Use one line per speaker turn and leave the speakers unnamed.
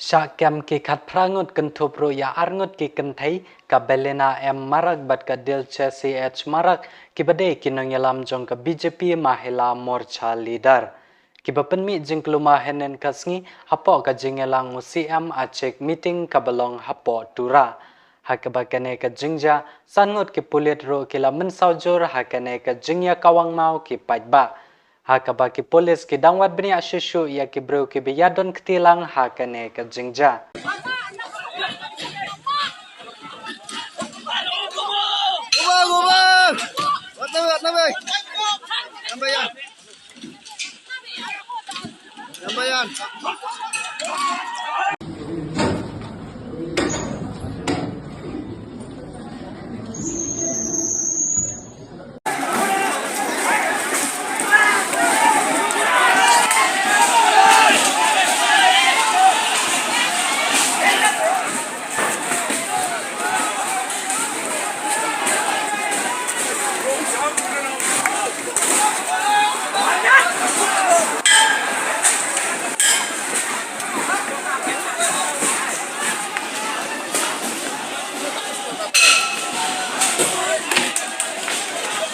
Syakam ki khat prangut kentu pro ya arngut ki kentai ka Belena M Marak bat ka Dilce CH Marak ki bade ki nangyalam jong ka BJP Mahila Morcha leader. Ki bapenmi jingkluma henen kasngi hapo ka jingelang CM acek meeting ka belong hapo tura. Hakabakane ka jingja sangut ki pulit ro ki la mensaujur hakane ka jingya kawang mau ki pajba. Hakabaki polis ki dangwat benia syusyu ya ki bro ki biyadon ketilang hakane ka jingja.
Nambayan.